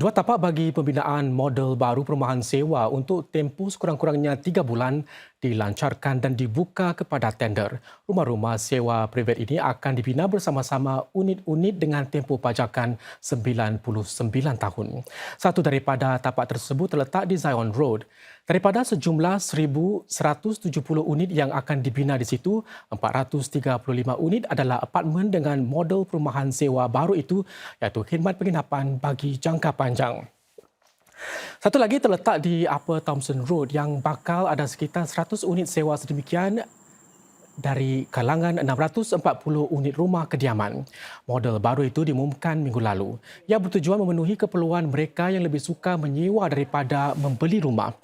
Penjual tapak bagi pembinaan model baru perumahan sewa untuk tempoh sekurang-kurangnya 3 bulan dilancarkan dan dibuka kepada tender. Rumah-rumah sewa privat ini akan dibina bersama-sama unit-unit dengan tempoh pajakan 99 tahun. Satu daripada tapak tersebut terletak di Zion Road. Daripada sejumlah 1,170 unit yang akan dibina di situ, 435 unit adalah apartmen dengan model perumahan sewa baru itu, iaitu khidmat penginapan bagi jangka panjang. Satu lagi terletak di Upper Thomson Road yang bakal ada sekitar 100 unit sewa sedemikian dari kalangan 640 unit rumah kediaman. Model baru itu diumumkan minggu lalu. Ia bertujuan memenuhi keperluan mereka yang lebih suka menyewa daripada membeli rumah.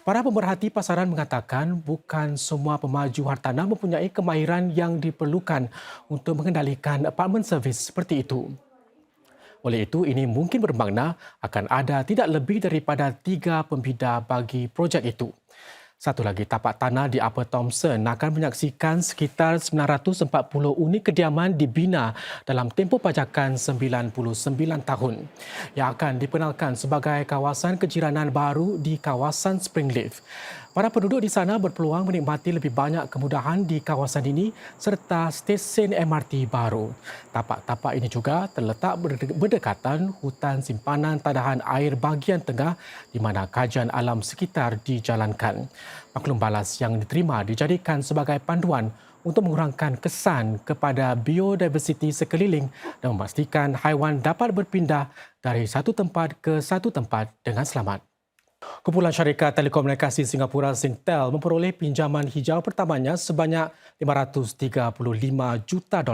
Para pemerhati pasaran mengatakan bukan semua pemaju hartanah mempunyai kemahiran yang diperlukan untuk mengendalikan apartmen servis seperti itu. Oleh itu, ini mungkin bermakna akan ada tidak lebih daripada 3 pembina bagi projek itu. Satu lagi, tapak tanah di Upper Thomson akan menyaksikan sekitar 940 unit kediaman dibina dalam tempoh pajakan 99 tahun yang akan dikenalkan sebagai kawasan kejiranan baru di kawasan Springleaf. Para penduduk di sana berpeluang menikmati lebih banyak kemudahan di kawasan ini serta stesen MRT baru. Tapak-tapak ini juga terletak berdekatan hutan simpanan tadahan air bahagian tengah di mana kajian alam sekitar dijalankan. Maklum balas yang diterima dijadikan sebagai panduan untuk mengurangkan kesan kepada biodiversiti sekeliling dan memastikan haiwan dapat berpindah dari satu tempat ke satu tempat dengan selamat. Kumpulan syarikat telekomunikasi Singapura Singtel memperoleh pinjaman hijau pertamanya sebanyak $535 juta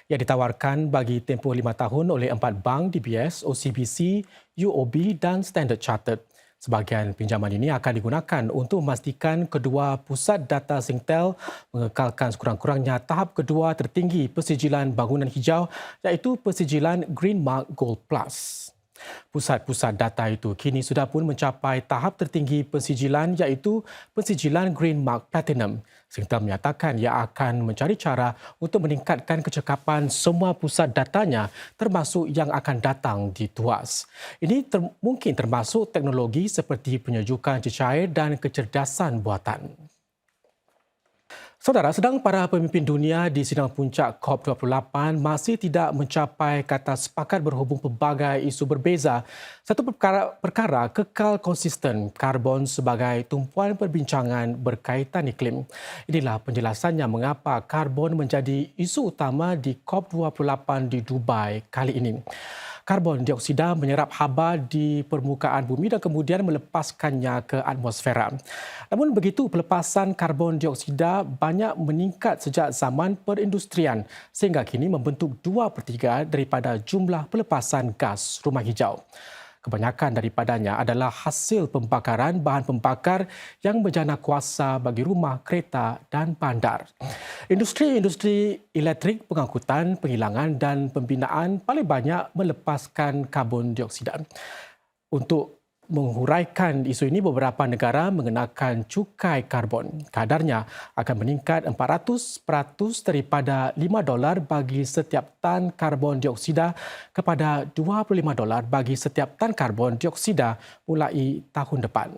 yang ditawarkan bagi tempoh 5 tahun oleh 4 bank DBS, OCBC, UOB dan Standard Chartered. Sebahagian pinjaman ini akan digunakan untuk memastikan kedua pusat data Singtel mengekalkan sekurang-kurangnya tahap kedua tertinggi persijilan bangunan hijau iaitu persijilan Green Mark Gold Plus. Pusat-pusat data itu kini sudah pun mencapai tahap tertinggi persijilan iaitu persijilan Green Mark Platinum. Singtel menyatakan ia akan mencari cara untuk meningkatkan kecekapan semua pusat datanya termasuk yang akan datang di Tuas. Ini mungkin termasuk teknologi seperti penyejukan cecair dan kecerdasan buatan. Saudara, sedang para pemimpin dunia di sidang puncak COP28 masih tidak mencapai kata sepakat berhubung pelbagai isu berbeza. Satu perkara kekal konsisten karbon sebagai tumpuan perbincangan berkaitan iklim. Inilah penjelasannya mengapa karbon menjadi isu utama di COP28 di Dubai kali ini. Karbon dioksida menyerap haba di permukaan bumi dan kemudian melepaskannya ke atmosfera. Namun begitu, pelepasan karbon dioksida banyak meningkat sejak zaman perindustrian sehingga kini membentuk 2/3 daripada jumlah pelepasan gas rumah hijau. Kebanyakan daripadanya adalah hasil pembakaran bahan pembakar yang berjana kuasa bagi rumah, kereta dan bandar. Industri-industri elektrik, pengangkutan, penghilangan dan pembinaan paling banyak melepaskan karbon dioksida. Untuk menghuraikan isu ini, beberapa negara mengenakan cukai karbon. Kadarnya akan meningkat 400% daripada $5 bagi setiap tan karbon dioksida kepada $25 bagi setiap tan karbon dioksida mulai tahun depan.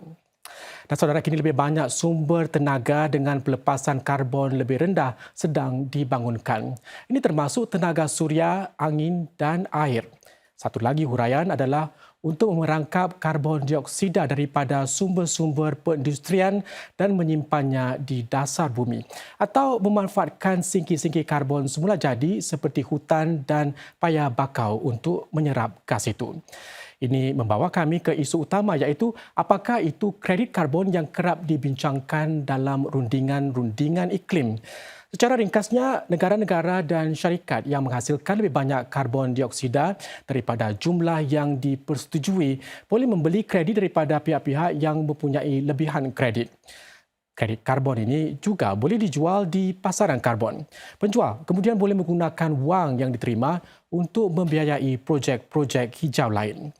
Dan saudara, kini lebih banyak sumber tenaga dengan pelepasan karbon lebih rendah sedang dibangunkan. Ini termasuk tenaga suria, angin dan air. Satu lagi huraian adalah untuk merangkap karbon dioksida daripada sumber-sumber perindustrian dan menyimpannya di dasar bumi. Atau memanfaatkan singki-singki karbon semula jadi seperti hutan dan paya bakau untuk menyerap gas itu. Ini membawa kami ke isu utama iaitu apakah itu kredit karbon yang kerap dibincangkan dalam rundingan-rundingan iklim. Secara ringkasnya, negara-negara dan syarikat yang menghasilkan lebih banyak karbon dioksida daripada jumlah yang dipersetujui boleh membeli kredit daripada pihak-pihak yang mempunyai lebihan kredit. Kredit karbon ini juga boleh dijual di pasaran karbon. Penjual kemudian boleh menggunakan wang yang diterima untuk membiayai projek-projek hijau lain.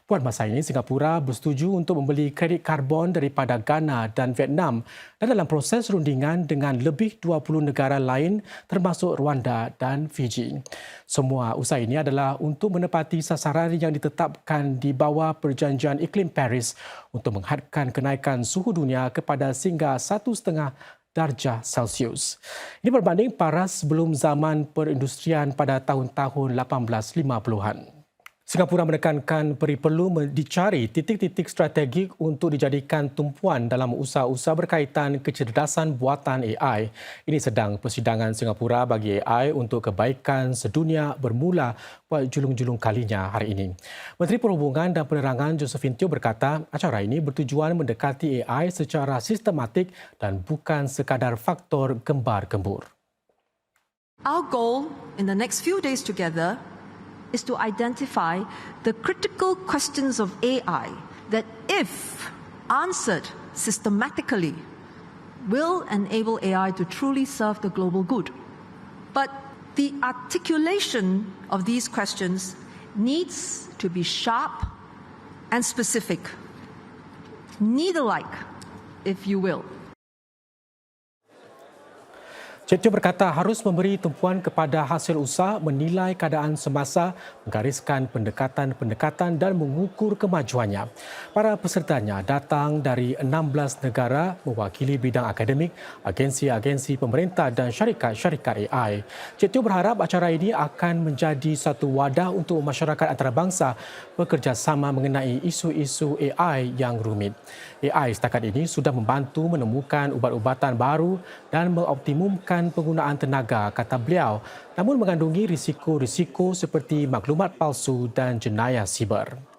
Buat masa ini, Singapura bersetuju untuk membeli kredit karbon daripada Ghana dan Vietnam dan dalam proses rundingan dengan lebih 20 negara lain termasuk Rwanda dan Fiji. Semua usaha ini adalah untuk menepati sasaran yang ditetapkan di bawah Perjanjian Iklim Paris untuk menghadkan kenaikan suhu dunia kepada sehingga 1,5 darjah Celsius. Ini berbanding paras sebelum zaman perindustrian pada tahun-tahun 1850-an. Singapura menekankan perlu dicari titik-titik strategik untuk dijadikan tumpuan dalam usaha-usaha berkaitan kecerdasan buatan AI. Ini sedang persidangan Singapura bagi AI untuk kebaikan sedunia bermula buat julung-julung kalinya hari ini. Menteri Perhubungan dan Penerangan Josephine Teo berkata acara ini bertujuan mendekati AI secara sistematik dan bukan sekadar faktor gembar-gembur. Our goal in the next few days together is to identify the critical questions of AI that, if answered systematically, will enable AI to truly serve the global good. But the articulation of these questions needs to be sharp and specific, needle-like, if you will. Cik Teo berkata harus memberi tumpuan kepada hasil usaha, menilai keadaan semasa, menggariskan pendekatan-pendekatan dan mengukur kemajuannya. Para pesertanya datang dari 16 negara mewakili bidang akademik, agensi-agensi pemerintah dan syarikat-syarikat AI. Cik Teo berharap acara ini akan menjadi satu wadah untuk masyarakat antarabangsa bekerjasama mengenai isu-isu AI yang rumit. AI setakat ini sudah membantu menemukan ubat-ubatan baru dan mengoptimumkan penggunaan tenaga, kata beliau, namun mengandungi risiko-risiko seperti maklumat palsu dan jenayah siber.